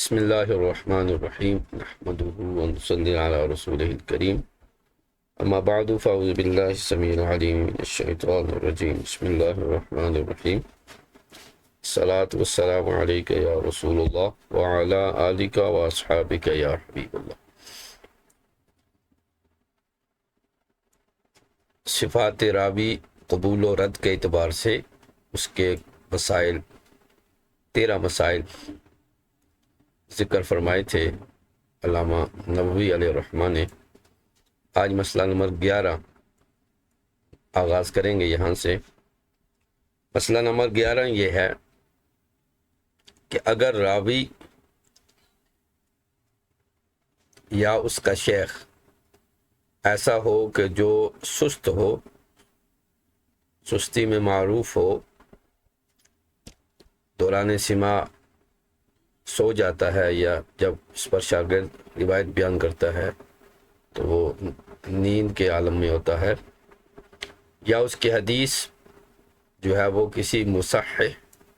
بسم اللہ الرحمن الرحیم نحمده ونصلی علی رسولہ الکریم اما بعد فاعوذ باللہ السمیع العلیم من الشیطان الرجیم بسم اللہ الرحمن الرحیم الصلاة والسلام علیک یا رسول اللہ وعلی آلک واصحابک یا حبیب اللہ۔ صفات راوی قبول و رد کے اعتبار سے اس کے مسائل 13 مسائل ذکر فرمائے تھے علامہ نووی علیہ الرحمہ نے۔ آج مسئلہ نمبر 11 آغاز کریں گے یہاں سے۔ مسئلہ نمبر 11 یہ ہے کہ اگر راوی یا اس کا شیخ ایسا ہو کہ جو سست ہو، سستی میں معروف ہو، دوران سماع سو جاتا ہے یا جب اس پر شاگرد روایت بیان کرتا ہے تو وہ نیند کے عالم میں ہوتا ہے، یا اس کی حدیث جو ہے وہ کسی مصحح،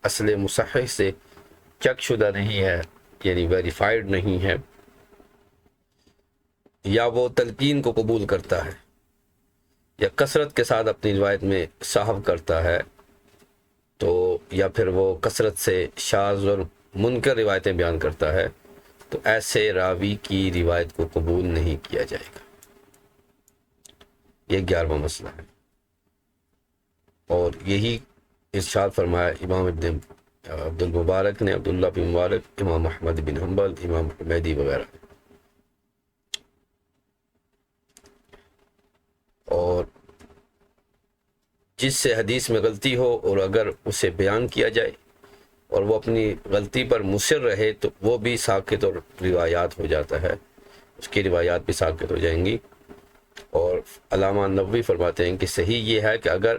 اصل مصحح سے چیک شدہ نہیں ہے، یعنی ویریفائڈ نہیں ہے، یا وہ تلقین کو قبول کرتا ہے یا کثرت کے ساتھ اپنی روایت میں صحب کرتا ہے، تو یا پھر وہ کثرت سے شاذ اور منکر روایتیں بیان کرتا ہے، تو ایسے راوی کی روایت کو قبول نہیں کیا جائے گا۔ یہ 11واں مسئلہ ہے، اور یہی ارشاد فرمایا امام ابن عبد المبارک نے، عبداللہ بن مبارک، امام احمد بن حنبل، امام حمیدی وغیرہ۔ اور جس سے حدیث میں غلطی ہو اور اگر اسے بیان کیا جائے اور وہ اپنی غلطی پر مصر رہے تو وہ بھی ساقط اور روایات ہو جاتا ہے، اس کی روایات بھی ساقط ہو جائیں گی۔ اور علامہ نووی فرماتے ہیں کہ صحیح یہ ہے کہ اگر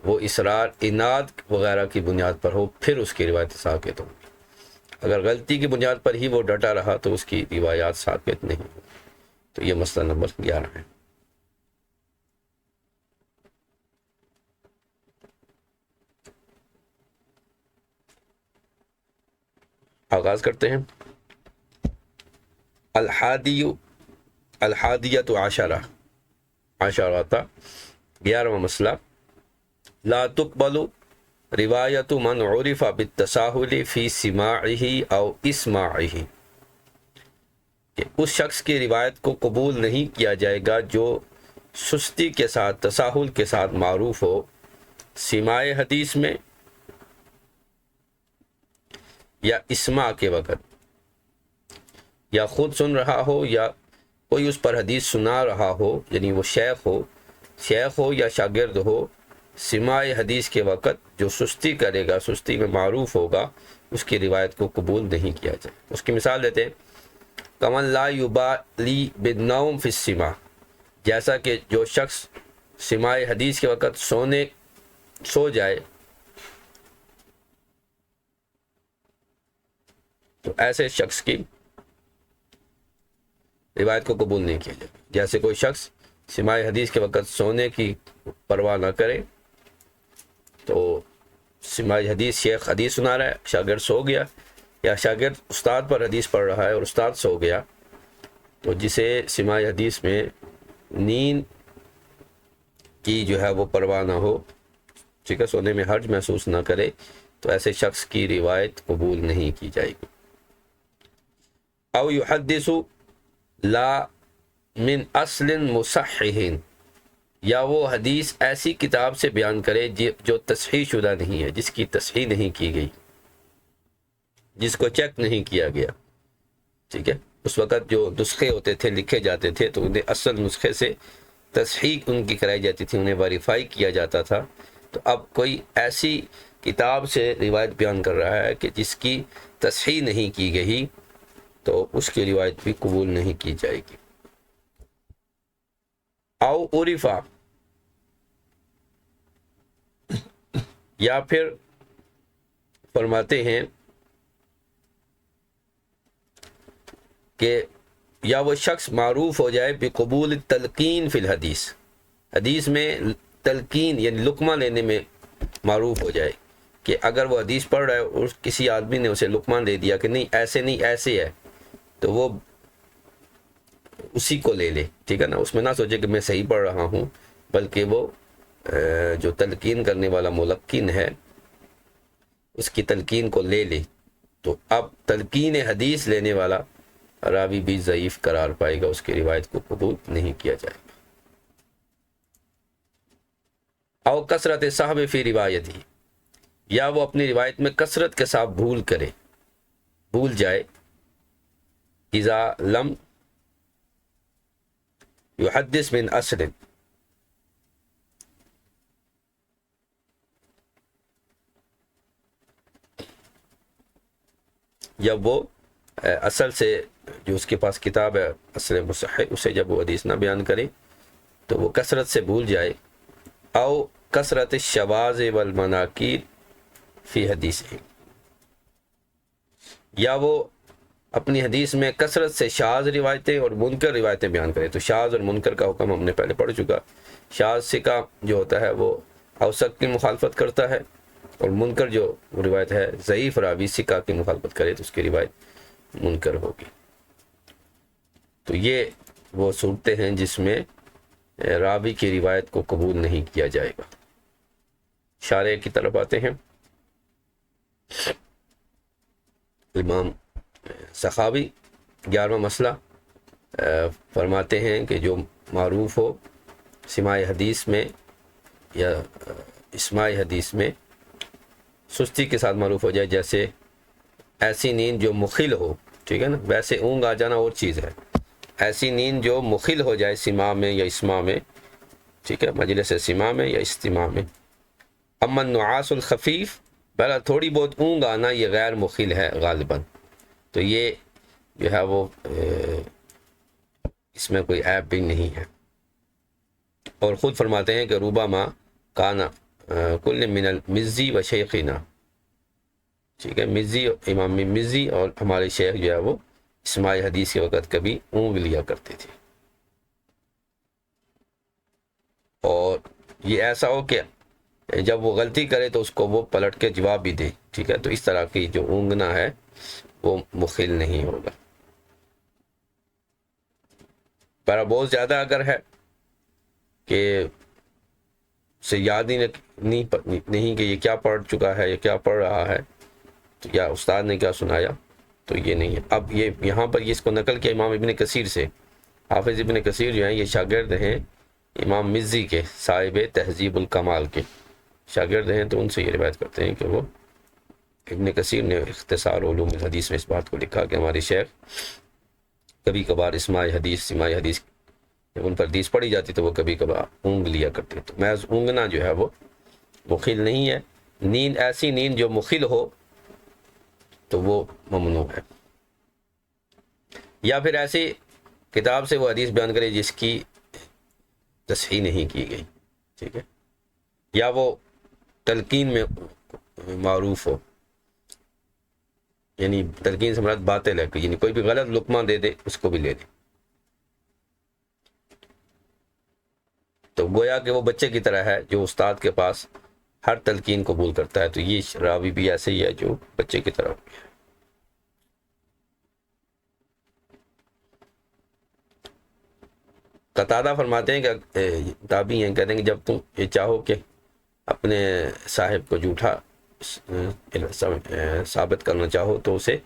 وہ اصرار، عناد وغیرہ کی بنیاد پر ہو پھر اس کی روایت ساقط ہو، اگر غلطی کی بنیاد پر ہی وہ ڈٹا رہا تو اس کی روایات ساقط نہیں ہو۔ تو یہ مسئلہ نمبر 11 ہے۔ آغاز کرتے ہیں۔ الحادیۃ عشرہ 11واں مسئلہ، لا تقبل روایت من عرف بالتساہل فی سماعہ او اسماعہ، کہ اس شخص کی روایت کو قبول نہیں کیا جائے گا جو سستی کے ساتھ، تساہل کے ساتھ معروف ہو سماع حدیث میں یا اسماع کے وقت، یا خود سن رہا ہو یا کوئی اس پر حدیث سنا رہا ہو، یعنی وہ شیخ ہو یا شاگرد ہو، سماع حدیث کے وقت جو سستی کرے گا، سستی میں معروف ہوگا، اس کی روایت کو قبول نہیں کیا جائے۔ اس کی مثال دیتے ہیں، کمن لا یبالی بالنوم فی السماع، جیسا کہ جو شخص سماع حدیث کے وقت سو جائے، تو ایسے شخص کی روایت کو قبول نہیں کیا جائے۔ جیسے کوئی شخص سماع حدیث کے وقت سونے کی پرواہ نہ کرے، تو سماع حدیث، شیخ حدیث سنا رہا ہے، شاگرد سو گیا، یا شاگرد استاد پر حدیث پڑھ رہا ہے اور استاد سو گیا، تو جسے سماع حدیث میں نیند کی جو ہے وہ پرواہ نہ ہو، ٹھیک ہے، سونے میں حرج محسوس نہ کرے، تو ایسے شخص کی روایت قبول نہیں کی جائے گی۔ او یحدث لا من اصل مصحح، یا وہ حدیث ایسی کتاب سے بیان کرے جو تصحیح شدہ نہیں ہے، جس کی تصحیح نہیں کی گئی، جس کو چیک نہیں کیا گیا، ٹھیک ہے۔ اس وقت جو نسخے ہوتے تھے، لکھے جاتے تھے، تو انہیں اصل نسخے سے تصحیح ان کی کرائی جاتی تھی، انہیں ویریفائی کیا جاتا تھا۔ تو اب کوئی ایسی کتاب سے روایت بیان کر رہا ہے کہ جس کی تصحیح نہیں کی گئی، تو اس کی روایت بھی قبول نہیں کی جائے گی۔ او عرفا، یا پھر فرماتے ہیں کہ یا وہ شخص معروف ہو جائے بقبول تلقین فی الحدیث، حدیث میں تلقین یعنی لقمہ لینے میں معروف ہو جائے، کہ اگر وہ حدیث پڑھ رہا ہے اور کسی آدمی نے اسے لقمہ دے دیا کہ نہیں ایسے ہے، تو وہ اسی کو لے لے، ٹھیک ہے نا، اس میں نہ سوچے کہ میں صحیح پڑھ رہا ہوں، بلکہ وہ جو تلقین کرنے والا ملقن ہے اس کی تلقین کو لے لے، تو اب تلقین حدیث لینے والا راوی بھی ضعیف قرار پائے گا، اس کی روایت کو قبول نہیں کیا جائے گا۔ او کثرت صاحب فی روایتی، یا وہ اپنی روایت میں کثرت کے ساتھ بھول جائے، اذا لم یحدث من اصل، جب وہ اصل سے جو اس کے پاس کتاب ہے اصل مصحح، اسے جب وہ حدیث نہ بیان کرے تو وہ کثرت سے بھول جائے، او کثرت الشواذ والمناکیر فی حدیث، یا وہ اپنی حدیث میں کثرت سے شاذ روایتیں اور منکر روایتیں بیان کرے۔ تو شاذ اور منکر کا حکم ہم نے پہلے پڑھ چکا۔ شاذ ثقہ جو ہوتا ہے وہ اوثق کی مخالفت کرتا ہے، اور منکر جو روایت ہے ضعیف راوی ثقہ کی مخالفت کرے تو اس کی روایت منکر ہوگی۔ تو یہ وہ صورتیں ہیں جس میں راوی کی روایت کو قبول نہیں کیا جائے گا۔ شارح کی طرف آتے ہیں۔ امام سخاوی 11واں مسئلہ فرماتے ہیں کہ جو معروف ہو سماع حدیث میں یا اسماع حدیث میں سستی کے ساتھ معروف ہو جائے، جیسے ایسی نیند جو مخل ہو، ٹھیک ہے نا، ویسے اونگ آ جانا اور چیز ہے، ایسی نیند جو مخل ہو جائے سماع میں یا اسماع میں، ٹھیک ہے، مجلس سماع میں یا استماع میں۔ اما النعاس الخفیف، بہرحال تھوڑی بہت اونگ آنا یہ غیر مخل ہے غالباً، تو یہ جو ہے وہ اس میں کوئی عیب بھی نہیں ہے۔ اور خود فرماتے ہیں کہ ربما کانا کل من المزی و شیخنا، ٹھیک ہے، مزی، امام مزی اور ہمارے شیخ جو ہے وہ اسماع حدیث کے وقت کبھی اونگ لیا کرتے تھے، اور یہ ایسا ہو کہ جب وہ غلطی کرے تو اس کو وہ پلٹ کے جواب بھی دے، ٹھیک ہے، تو اس طرح کی جو اونگنا ہے وہ مخل نہیں ہوگا۔ پر بہت زیادہ اگر ہے کہ اسے یاد ہی نہیں کہ یہ کیا پڑھ چکا ہے یا کیا پڑھ رہا ہے، تو یا استاد نے کیا سنایا، تو یہ نہیں ہے۔ اب یہ یہاں پر یہ اس کو نقل کیا امام ابن کثیر سے۔ حافظ ابن کثیر جو ہیں یہ شاگرد ہیں امام مزی کے، صاحب تہذیب الکمال کے شاگرد ہیں، تو ان سے یہ روایت کرتے ہیں کہ وہ ابن کثیر نے اختصار علوم الحدیث میں اس بات کو لکھا کہ ہمارے شیخ کبھی کبھار سماع حدیث جب ان پر حدیث پڑھی جاتی تو وہ کبھی کبھار اونگ لیا کرتے، تو محض اونگنا جو ہے وہ مخل نہیں ہے۔ نیند، ایسی نیند جو مخل ہو تو وہ ممنوع ہے۔ یا پھر ایسی کتاب سے وہ حدیث بیان کرے جس کی تصحیح نہیں کی گئی، ٹھیک ہے، یا وہ تلقین میں معروف ہو، یعنی تلقین سے مراد باطل ہے، یعنی کوئی بھی غلط لقمہ دے دے اس کو بھی لے دے، تو گویا کہ وہ بچے کی طرح ہے جو استاد کے پاس ہر تلقین قبول کرتا ہے، تو یہ راوی بھی ایسے ہی ہے جو بچے کی طرح ہے۔ قتادہ فرماتے ہیں کہ تابعی ہیں، کہتے ہیں کہ جب تم یہ چاہو کہ اپنے صاحب کو جھوٹا ثابت کرنا چاہو تو اسے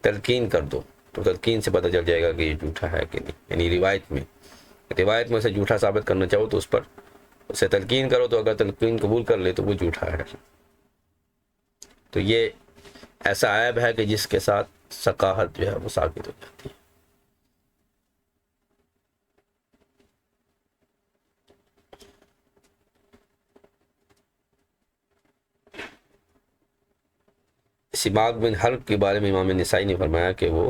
تلقین کر دو، تو تلقین سے پتہ چل جائے گا کہ یہ جھوٹا ہے کہ نہیں، یعنی روایت میں اسے جھوٹا ثابت کرنا چاہو تو اس پر اسے تلقین کرو، تو اگر تلقین قبول کر لے تو وہ جھوٹا ہے۔ تو یہ ایسا عیب ہے کہ جس کے ساتھ ثقاہت جو ہے وہ ساقط ہو جاتی ہے۔ سماک بن حرب کے بارے میں امام نسائی نے فرمایا کہ وہ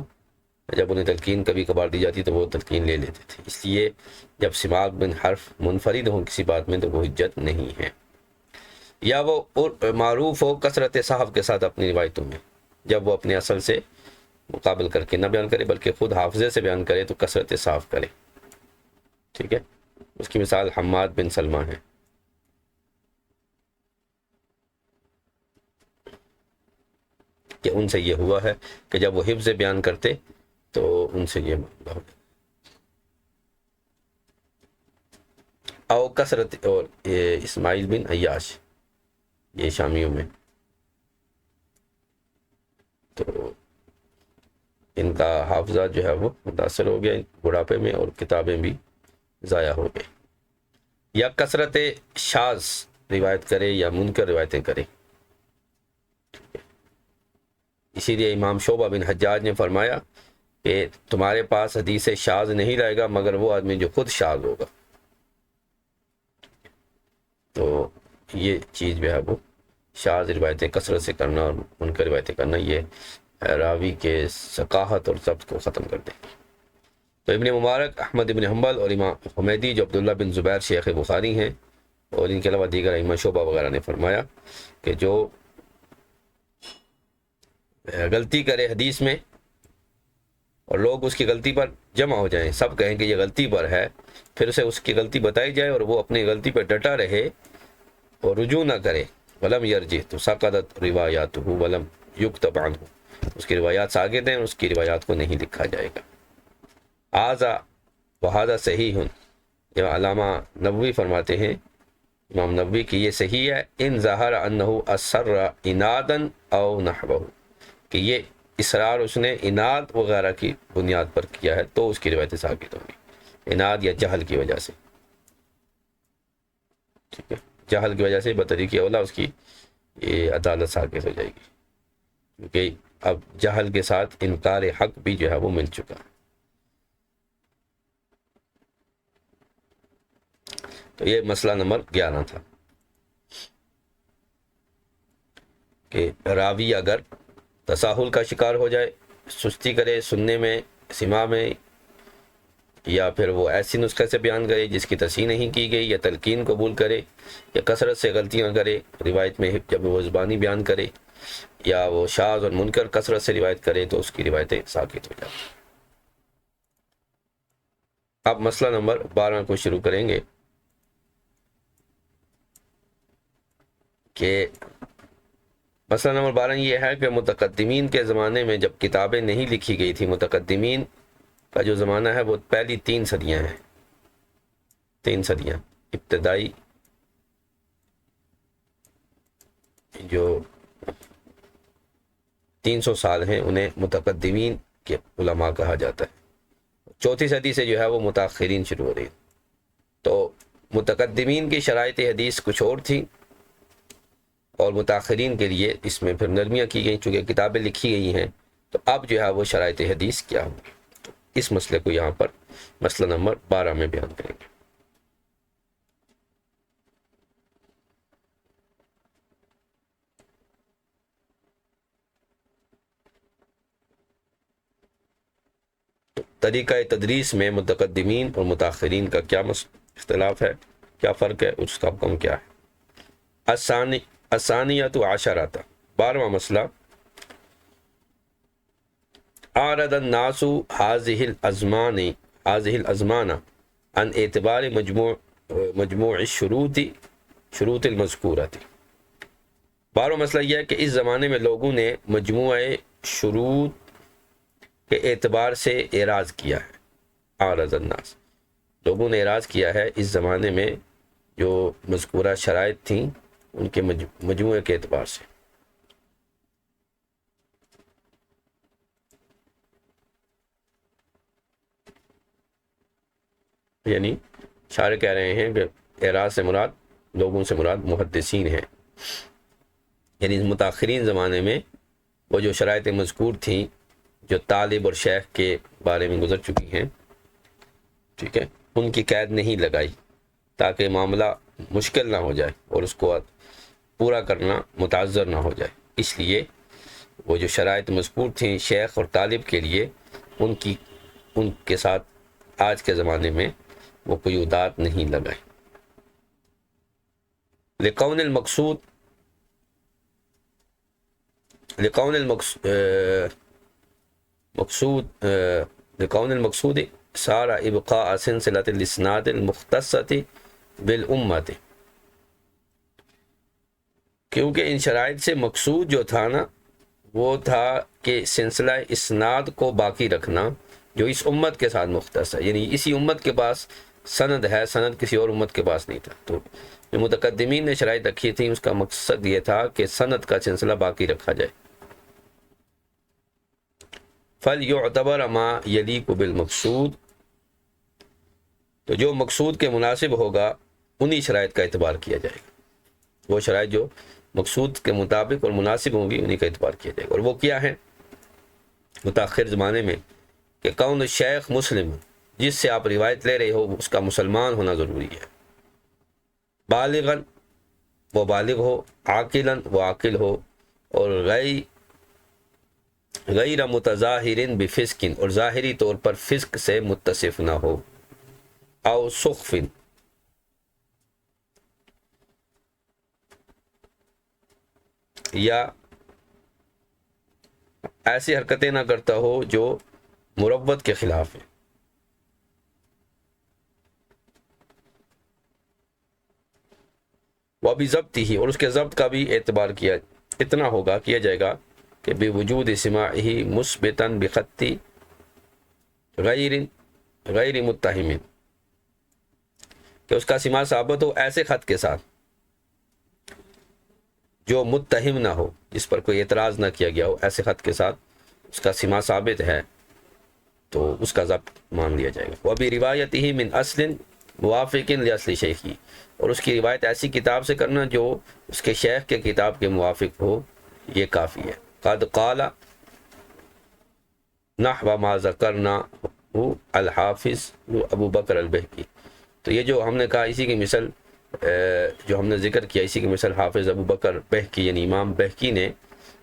جب انہیں تلقین کبھی کبھار دی جاتی تو وہ تلقین لے لیتے تھے، اس لیے جب سماک بن حرف منفرد ہوں کسی بات میں تو وہ حجت نہیں ہے۔ یا وہ معروف ہو کثرت صحف کے ساتھ اپنی روایتوں میں، جب وہ اپنے اصل سے مقابل کر کے نہ بیان کرے بلکہ خود حافظے سے بیان کرے تو کثرت صحف کرے، ٹھیک ہے، اس کی مثال حماد بن سلمہ ہے۔ کہ ان سے یہ ہوا ہے کہ جب وہ حفظ بیان کرتے تو ان سے یہ معاملہ ہو جاتا۔ او کثرت، اور یہ اسماعیل بن عیاش، یہ شامیوں میں، تو ان کا حافظہ جو ہے وہ متاثر ہو گیا بڑھاپے میں، اور کتابیں بھی ضائع ہو گئی۔ یا کثرت شاذ روایت کرے یا منکر روایتیں کرے۔ اسی لیے امام شعبہ بن حجاج نے فرمایا کہ تمہارے پاس حدیث شاذ نہیں رہے گا مگر وہ آدمی جو خود شاذ ہوگا۔ تو یہ چیز جو ہے وہ شاذ روایتیں کثرت سے کرنا اور منکر روایتیں کرنا، یہ راوی کے ثقافت اور ضبط کو ختم کر دے۔ تو ابن مبارک، احمد ابن حنبل اور امام حمیدی جو عبداللہ بن زبیر شیخ بخاری ہیں، اور ان کے علاوہ دیگر ائمہ شعبہ وغیرہ نے فرمایا کہ جو غلطی کرے حدیث میں اور لوگ اس کی غلطی پر جمع ہو جائیں، سب کہیں کہ یہ غلطی پر ہے، پھر اسے اس کی غلطی بتائی جائے اور وہ اپنی غلطی پر ڈٹا رہے اور رجوع نہ کرے، ولم یرجع تو سقطت روایاتہ ولم یکتب عنہ، اس کی روایات ساقط ہیں، اس کی روایات کو نہیں لکھا جائے گا۔ آزا وہذا صحیح، جو علامہ نووی فرماتے ہیں، امام نووی کی یہ صحیح ہے، ان ظہر انہ اصر عنادا او نحوہ، کہ یہ اصرار اس نے عناد وغیرہ کی بنیاد پر کیا ہے تو اس کی روایتیں ثابت ہوں گی، عناد یا جہل کی وجہ سے، ٹھیک ہے، جہل کی وجہ سے بطریق اولا اس کی یہ عدالت ثابت ہو جائے گی، کیونکہ اب جہل کے ساتھ انکار حق بھی جو ہے وہ مل چکا۔ تو یہ مسئلہ نمبر 11 تھا کہ راوی اگر تساہل کا شکار ہو جائے، سستی کرے سننے میں، سماع میں، یا پھر وہ ایسی نسخے سے بیان کرے جس کی تصحیح نہیں کی گئی، یا تلقین قبول کرے، یا کثرت سے غلطیاں کرے روایت میں جب وہ زبانی بیان کرے، یا وہ شاذ اور منکر کثرت سے روایت کرے تو اس کی روایتیں ساقط ہو جاتی۔ اب مسئلہ نمبر 12 کو شروع کریں گے کہ مسئلہ نمبر 12 یہ ہے کہ متقدمین کے زمانے میں جب کتابیں نہیں لکھی گئی تھی، متقدمین کا جو زمانہ ہے وہ پہلی 3 صدیاں ہیں، 3 صدیاں ابتدائی جو 300 سال ہیں انہیں متقدمین کے علماء کہا جاتا ہے۔ 4تھی صدی سے جو ہے وہ متاخرین شروع ہو رہی، تو متقدمین کی شرائط حدیث کچھ اور تھیں، اور متاخرین کے لیے اس میں پھر نرمیاں کی گئیں، چونکہ کتابیں لکھی گئی ہیں، تو اب جو ہے وہ شرائط حدیث کیا ہوگی، تو اس مسئلے کو یہاں پر مسئلہ نمبر 12 میں بیان کریں گے۔ طریقہ تدریس میں متقدمین اور متاخرین کا کیا اختلاف ہے، کیا فرق ہے، اس کا حکم کیا ہے۔ الثانیۃ عشرۃ، 12واں مسئلہ، اعرض الناس هذه الازمان عن اعتبار مجموع شروط المذکورۃ۔ 12واں مسئلہ یہ ہے کہ اس زمانے میں لوگوں نے مجموعہ شروط کے اعتبار سے اعراض کیا ہے۔ اعرض الناس، لوگوں نے اعراض کیا ہے اس زمانے میں جو مذکورہ شرائط تھیں ان کے مجموعے کے اعتبار سے۔ یعنی شاعر کہہ رہے ہیں کہ اعراض سے مراد، لوگوں سے مراد محدثین ہیں، یعنی متاخرین زمانے میں وہ جو شرائط مذکور تھیں جو طالب اور شیخ کے بارے میں گزر چکی ہیں، ٹھیک ہے، ان کی قید نہیں لگائی تاکہ معاملہ مشکل نہ ہو جائے اور اس کو پورا کرنا متعذر نہ ہو جائے، اس لیے وہ جو شرائط مذکور تھیں شیخ اور طالب کے لیے، ان کے ساتھ آج کے زمانے میں وہ قیودات نہیں لگائیں۔ لقون المقصود صار ابقاء سلسلۃ الاسناد المختصۃ بالامۃ، کیونکہ ان شرائط سے مقصود جو تھا نا وہ تھا کہ سلسلہ اسناد کو باقی رکھنا جو اس امت کے ساتھ مختص ہے، یعنی اسی امت کے پاس سند ہے، سند کسی اور امت کے پاس نہیں تھا۔ تو جو متقدمین نے شرائط رکھی تھی اس کا مقصد یہ تھا کہ سند کا سلسلہ باقی رکھا جائے۔ فَلْيُعْتَبَرَ مَا يَلِيقُ بِالْمَقْصُودِ، تو جو مقصود کے مناسب ہوگا انہی شرائط کا اعتبار کیا جائے گا، وہ شرائط جو مقصود کے مطابق اور مناسب ہوں گی انہی کا اعتبار کیا جائے گا۔ اور وہ کیا ہے متاخر زمانے میں کہ کون شیخ مسلم، جس سے آپ روایت لے رہے ہو اس کا مسلمان ہونا ضروری ہے، بالغاً وہ بالغ ہو، عاقلاً وہ عاقل ہو، اور غیر متظاہر بفسق، اور ظاہری طور پر فسق سے متصف نہ ہو، او سخف، یا ایسی حرکتیں نہ کرتا ہو جو مروت کے خلاف ہیں۔ وہ بھی ضبط ہی، اور اس کے ضبط کا بھی اعتبار کیا اتنا ہوگا کیا جائے گا کہ بوجود سماعہ مثبتا بخط غیر متہم، کہ اس کا سماع ثابت ہو ایسے خط کے ساتھ جو متہم نہ ہو، جس پر کوئی اعتراض نہ کیا گیا ہو، ایسے خط کے ساتھ اس کا سماع ثابت ہے تو اس کا ضبط مان لیا جائے گا۔ وہ بھی روایت ہی من اصل موافق لاصل شیخی، اور اس کی روایت ایسی کتاب سے کرنا جو اس کے شیخ کے کتاب کے موافق ہو، یہ کافی ہے۔ قد قال نحو ما ذکرنا الحافظ ابو بکر البہقی، تو یہ جو ہم نے کہا اسی کی مثل جو ہم نے ذکر کیا اسی کی مثل حافظ ابو بکر بہقی یعنی امام بہقی نے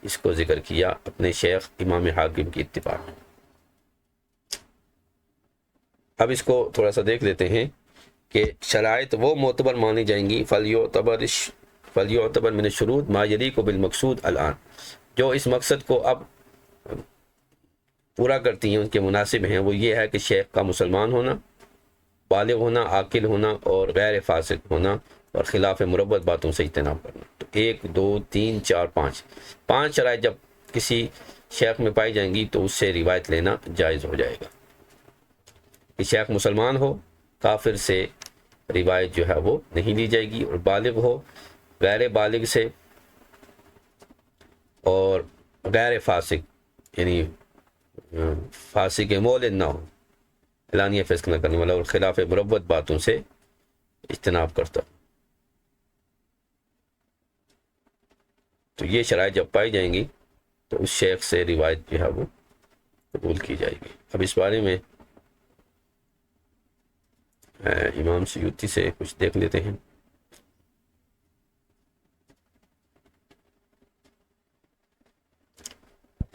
اس کو ذکر کیا اپنے شیخ امام حاکم کی اتباع میں۔ اب اس کو تھوڑا سا دیکھ لیتے ہیں کہ شرائط وہ معتبر مانی جائیں گی، فلیعتبر من الشروط ما یلیق بالمقصود الان، جو اس مقصد کو اب پورا کرتی ہیں، ان کے مناسب ہیں۔ وہ یہ ہے کہ شیخ کا مسلمان ہونا، بالغ ہونا، عاقل ہونا، اور غیر فاسق ہونا، اور خلاف مروت باتوں سے اجتناب کرنا۔ تو 1 2 3 4 5 شرائط جب کسی شیخ میں پائی جائیں گی تو اس سے روایت لینا جائز ہو جائے گا کہ شیخ مسلمان ہو، کافر سے روایت جو ہے وہ نہیں لی جائے گی، اور بالغ ہو، غیر بالغ سے، اور غیر فاسق یعنی فاسق مولد نہ ہو، اعلانیہ فسق نہ کرنے والا، اور خلاف مروت باتوں سے اجتناب کرتا۔ تو یہ شرائط جب پائی جائیں گی تو اس شیخ سے روایت جو ہے وہ قبول کی جائے گی۔ اب اس بارے میں امام سیوطی سے کچھ دیکھ لیتے ہیں۔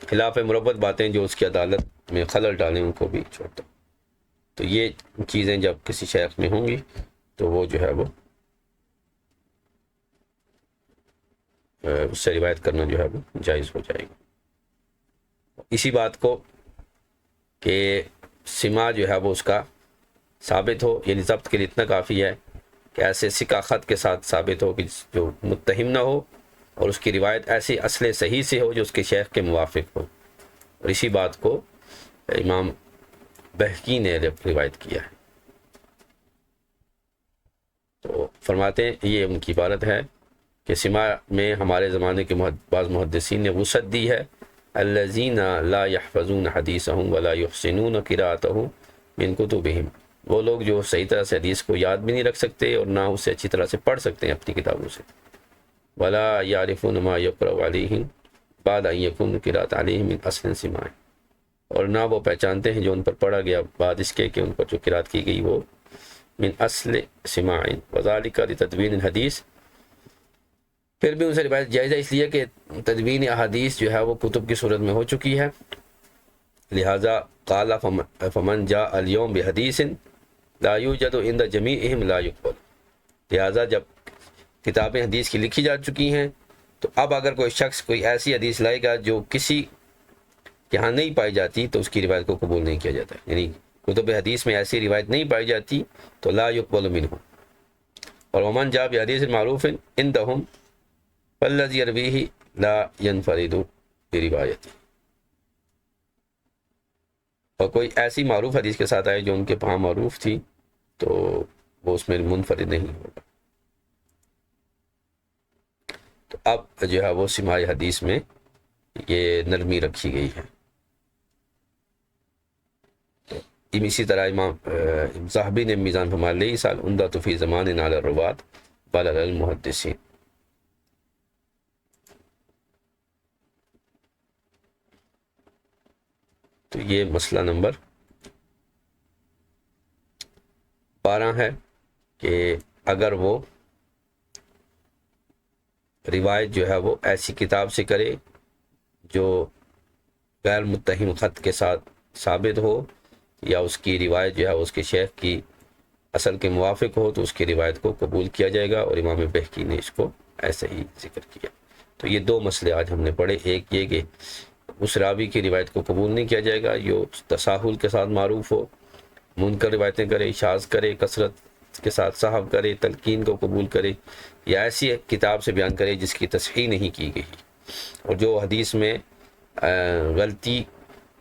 خلاف مروت باتیں جو اس کی عدالت میں خلل ڈالیں ان کو بھی چھوڑتا۔ تو یہ چیزیں جب کسی شیخ میں ہوں گی تو وہ جو ہے وہ اس سے روایت کرنا جو ہے وہ جائز ہو جائے گا۔ اسی بات کو کہ سماع جو ہے وہ اس کا ثابت ہو، یعنی ضبط کے لیے اتنا کافی ہے کہ ایسے سکہ خط کے ساتھ ثابت ہو کہ جو متہم نہ ہو، اور اس کی روایت ایسی اصل صحیح سے ہو جو اس کے شیخ کے موافق ہو، اور اسی بات کو امام بہقی نے روایت کیا ہے۔ تو فرماتے ہیں یہ ان کی عبارت ہے کہ سماع میں ہمارے زمانے کے بعض محدثین نے وسعت دی ہے، الذین لا یحفظون حدیثہم ولا یحسنون قراءتہ من کتبہم، وہ لوگ جو صحیح طرح سے حدیث کو یاد بھی نہیں رکھ سکتے اور نہ اسے اچھی طرح سے پڑھ سکتے ہیں اپنی کتابوں سے، ولا یعرفون ما یقرأ علیہم بعد ان یکون قراءت علیہم من اصل سماع، اور نہ وہ پہچانتے ہیں جو ان پر پڑھا گیا بعد اس کے کہ ان پر جو قرات کی گئی وہ من اصل سماع، وذالک لتدوین الحدیث، پھر بھی ان سے روایت جائز ہے اس لیے کہ تدوین احادیث جو ہے وہ کتب کی صورت میں ہو چکی ہے، لہذا قال فمن جاء اليوم بحدیث لا یوجد عند جمیعہم لا یقبل، لہذا جب کتابیں حدیث کی لکھی جا چکی ہیں تو اب اگر کوئی شخص کوئی ایسی حدیث لائے گا جو کسی یہاں نہیں پائی جاتی تو اس کی روایت کو قبول نہیں کیا جاتا، یعنی کتب حدیث میں ایسی روایت نہیں پائی جاتی تو لا یقبل منہ۔ اور ومن جاء بحدیث معروف عندہم فالذی یرویہ لا ینفرد، یہ روایت ہے، اور کوئی ایسی معروف حدیث کے ساتھ آئے جو ان کے پاس معروف تھی تو وہ اس میں منفرد نہیں ہوگا۔ تو اب جو ہے وہ سماع حدیث میں یہ نرمی رکھی گئی ہے۔ اسی طرح امام ذہبی نے میزان فرمایا لیس العمدۃ فی زمان علی الرواۃ بل علی المحدثین۔ تو یہ مسئلہ نمبر 12 ہے کہ اگر وہ روایت جو ہے وہ ایسی کتاب سے کرے جو غیر متہم خط کے ساتھ ثابت ہو، یا اس کی روایت جو ہے اس کے شیخ کی اصل کے موافق ہو، تو اس کی روایت کو قبول کیا جائے گا، اور امام بہقی نے اس کو ایسے ہی ذکر کیا۔ تو یہ دو مسئلے آج ہم نے پڑھے، ایک یہ کہ اس راوی کی روایت کو قبول نہیں کیا جائے گا جو تساہل کے ساتھ معروف ہو، منکر روایتیں کرے، شاذ کرے، کثرت کے ساتھ صحب کرے، تلقین کو قبول کرے، یا ایسی ایک کتاب سے بیان کرے جس کی تصحیح نہیں کی گئی، اور جو حدیث میں غلطی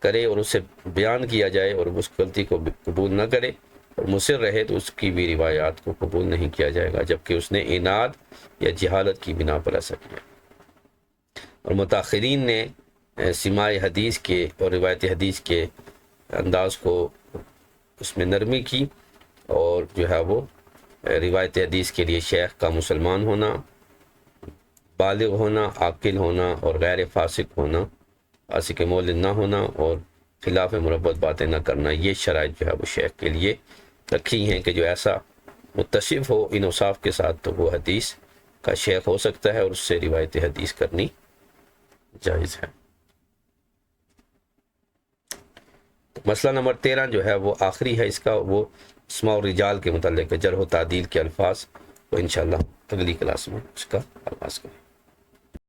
کرے اور اسے بیان کیا جائے اور اس غلطی کو قبول نہ کرے اور مصر رہے، تو اس کی بھی روایات کو قبول نہیں کیا جائے گا، جبکہ اس نے عناد یا جہالت کی بنا پر ایسا کیا۔ اور متاخرین نے سماع حدیث کے اور روایت حدیث کے انداز کو اس میں نرمی کی، اور جو ہے وہ روایت حدیث کے لیے شیخ کا مسلمان ہونا، بالغ ہونا، عاقل ہونا، اور غیر فاسق ہونا، فاسق مولد نہ ہونا، اور خلاف مربت باتیں نہ کرنا، یہ شرائط جو ہے وہ شیخ کے لیے رکھی ہیں کہ جو ایسا متصف ہو ان اوصاف کے ساتھ تو وہ حدیث کا شیخ ہو سکتا ہے، اور اس سے روایت حدیث کرنی جائز ہے۔ مسئلہ نمبر 13 جو ہے وہ آخری ہے اس کا، وہ اسماء الرجال کے متعلق ہے، جرح و تعدیل کے الفاظ، وہ انشاءاللہ اگلی کلاس میں اس کا آغاز کریں۔